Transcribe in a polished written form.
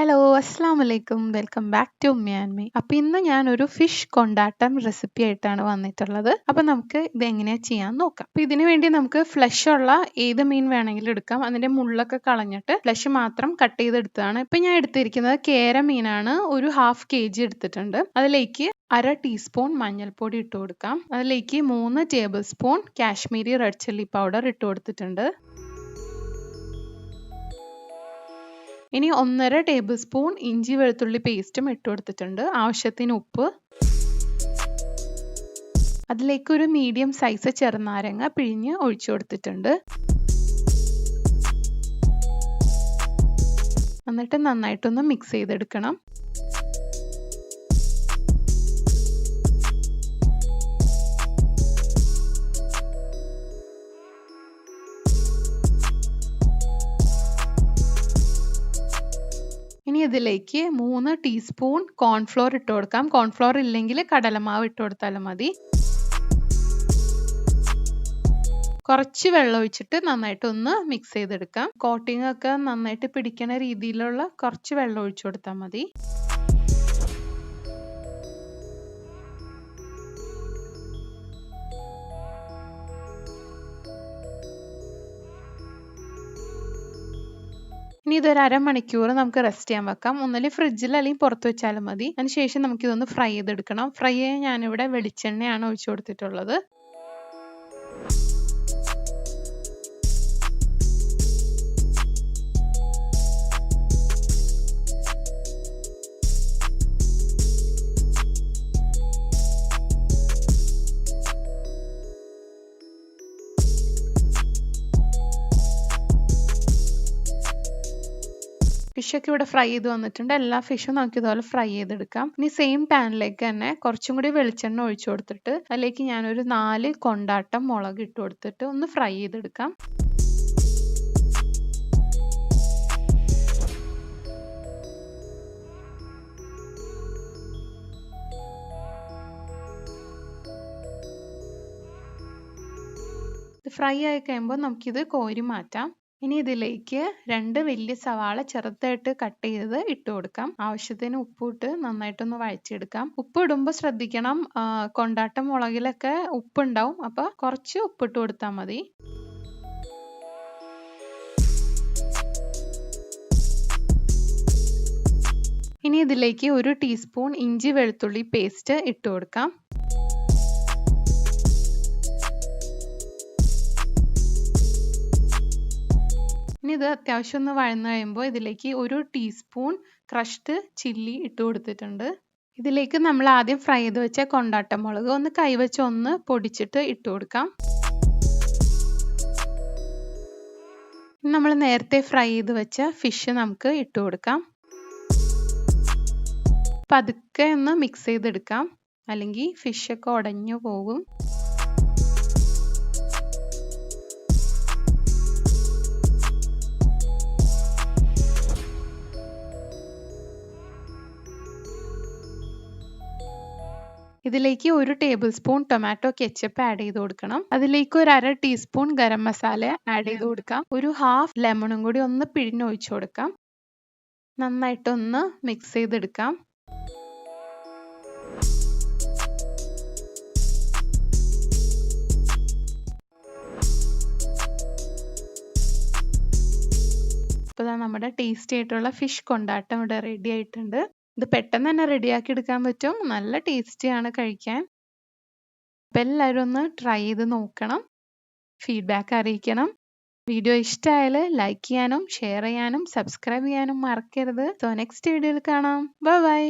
Hello അസ്സലാമലൈക്കും welcome back to ഉമ്മി and me. അപ്പോൾ ഇന്ന് ഞാനൊരു ഫിഷ് കൊണ്ടാട്ടം റെസിപ്പി ആയിട്ടാണ് വന്നിട്ടുള്ളത്. അപ്പോൾ നമുക്ക് ഇത് എങ്ങനെയാണ് ചെയ്യാൻ നോക്കാം. അപ്പോൾ ഇതിനു വേണ്ടി നമുക്ക് ഫ്ലഷ് ഉള്ള ഏത് മീൻ വേണമെങ്കിലും എടുക്കാം. അതിൻ്റെ മുള്ളൊക്കെ കളഞ്ഞിട്ട് ഫ്ലഷ് മാത്രം കട്ട് ചെയ്തെടുത്തതാണ്. ഇപ്പോൾ ഞാൻ എടുത്തിരിക്കുന്നത് കേര മീനാണ്. ഒരു 1/2 kg എടുത്തിട്ടുണ്ട്. അതിലേക്ക് 1/2 ടീസ്പൂൺ മഞ്ഞൾപ്പൊടി ഇട്ട് കൊടുക്കാം. അതിലേക്ക് 3 table spoon Kashmiri red chilli powder ഇട്ട് കൊടുത്തിട്ടുണ്ട്. ഇനി 1.5 ടേബിൾ സ്പൂൺ ഇഞ്ചി വെളുത്തുള്ളി പേസ്റ്റും ഇട്ട് കൊടുത്തിട്ടുണ്ട്. ആവശ്യത്തിന് ഉപ്പ്. അതിലേക്ക് ഒരു മീഡിയം സൈസ് ചെറുനാരങ്ങ പിഴിഞ്ഞ് ഒഴിച്ചു കൊടുത്തിട്ടുണ്ട്. എന്നിട്ട് നന്നായിട്ടൊന്ന് മിക്സ് ചെയ്തെടുക്കണം. ഇനി ഇതിലേക്ക് 3 ടീസ്പൂൺ കോൺഫ്ലോർ ഇട്ട് കൊടുക്കാം. കോൺഫ്ലോർ ഇല്ലെങ്കിൽ കടലമാവ് ഇട്ട് കൊടുത്താലും മതി. കുറച്ച് വെള്ളം ഒഴിച്ചിട്ട് നന്നായിട്ടൊന്ന് മിക്സ് ചെയ്തെടുക്കാം. കോട്ടിംഗ് ഒക്കെ നന്നായിട്ട് പിടിക്കുന്ന രീതിയിലുള്ള കുറച്ച് വെള്ളം ഒഴിച്ചു കൊടുത്താൽ മതി. ഇനി ഇതൊരു അരമണിക്കൂർ നമുക്ക് റെസ്റ്റ് ചെയ്യാൻ വെക്കാം. ഒന്നല്ലേ ഫ്രിഡ്ജിൽ അല്ലെങ്കിൽ പുറത്ത് വെച്ചാലും മതി. അതിനുശേഷം നമുക്കിതൊന്ന് ഫ്രൈ ചെയ്തെടുക്കണം. ഫ്രൈ ചെയ്യാൻ ഞാനിവിടെ വെളിച്ചെണ്ണയാണ് ഒഴിച്ചു കൊടുത്തിട്ടുള്ളത്. ഫിഷൊക്കെ ഇവിടെ ഫ്രൈ ചെയ്ത് വന്നിട്ടുണ്ട്. എല്ലാ ഫിഷും നമുക്ക് ഇതുപോലെ ഫ്രൈ ചെയ്തെടുക്കാം. ഇനി സെയിം പാനിലേക്ക് തന്നെ കുറച്ചും കൂടി വെളിച്ചെണ്ണ ഒഴിച്ചു കൊടുത്തിട്ട് അതിലേക്ക് ഞാനൊരു 4 കൊണ്ടാട്ടം മുളക് ഇട്ട് കൊടുത്തിട്ട് ഒന്ന് ഫ്രൈ ചെയ്തെടുക്കാം. ഇത് ഫ്രൈ ആയി കഴിയുമ്പോൾ നമുക്കിത് കോരി മാറ്റാം. ഇനി ഇതിലേക്ക് 2 വലിയ സവാള ചെറുതായിട്ട് കട്ട് ചെയ്ത് ഇട്ട് കൊടുക്കാം. ആവശ്യത്തിന് ഉപ്പിട്ട് നന്നായിട്ടൊന്ന് വഴറ്റിയെടുക്കാം. ഉപ്പ് ഇടുമ്പോൾ ശ്രദ്ധിക്കണം, കൊണ്ടാട്ടം മുളകിലൊക്കെ ഉപ്പുണ്ടാവും. അപ്പോൾ കുറച്ച് ഉപ്പിട്ട് കൊടുത്താൽ മതി. ഇനി ഇതിലേക്ക് 1 ടീസ്പൂൺ ഇഞ്ചി വെളുത്തുള്ളി പേസ്റ്റ് ഇട്ട് കൊടുക്കാം. ഇനി ഇത് അത്യാവശ്യം ഒന്ന് വഴന്ന് കഴിയുമ്പോൾ ഇതിലേക്ക് 1 ടീസ്പൂൺ ക്രഷ്ഡ് ചില്ലി ഇട്ട് കൊടുത്തിട്ടുണ്ട്. ഇതിലേക്ക് നമ്മൾ ആദ്യം ഫ്രൈ ചെയ്ത് വെച്ച കൊണ്ടാട്ടം മുളക് ഒന്ന് കൈവച്ച് ഒന്ന് പൊടിച്ചിട്ട് ഇട്ട് കൊടുക്കാം. നമ്മൾ നേരത്തെ ഫ്രൈ ചെയ്ത് വെച്ച ഫിഷ് നമുക്ക് ഇട്ട് കൊടുക്കാം. പതുക്കെ ഒന്ന് മിക്സ് ചെയ്തെടുക്കാം, അല്ലെങ്കിൽ ഫിഷൊക്കെ ഉടഞ്ഞു പോകും. ഇതിലേക്ക് 1 table spoon tomato ketchup add ചെയ്ത് കൊടുക്കണം. അതിലേക്ക് ഒരു 1/2 ടീസ്പൂൺ ഗരം മസാല ആഡ് ചെയ്ത് കൊടുക്കാം. ഒരു 1/2 ലെമണും കൂടി ഒന്ന് പിഴിഞ്ഞൊഴിച്ചു കൊടുക്കാം. നന്നായിട്ടൊന്ന് മിക്സ് ചെയ്തെടുക്കാം. ഇപ്പോൾ നമ്മുടെ ടേസ്റ്റി ആയിട്ടുള്ള ഫിഷ് കൊണ്ടാട്ടം ഇവിടെ റെഡി ആയിട്ടുണ്ട്. ഇത് പെട്ടെന്ന് തന്നെ റെഡിയാക്കി എടുക്കാൻ പറ്റും. നല്ല ടേസ്റ്റിയാണ് കഴിക്കാൻ. അപ്പം എല്ലാവരും ഒന്ന് ട്രൈ ചെയ്ത് നോക്കണം. ഫീഡ്ബാക്ക് അറിയിക്കണം. വീഡിയോ ഇഷ്ടമായാൽ ലൈക്ക് ചെയ്യാനും ഷെയർ ചെയ്യാനും സബ്സ്ക്രൈബ് ചെയ്യാനും മറക്കരുത്. സോ നെക്സ്റ്റ് വീഡിയോയിൽ കാണാം. Bye bye.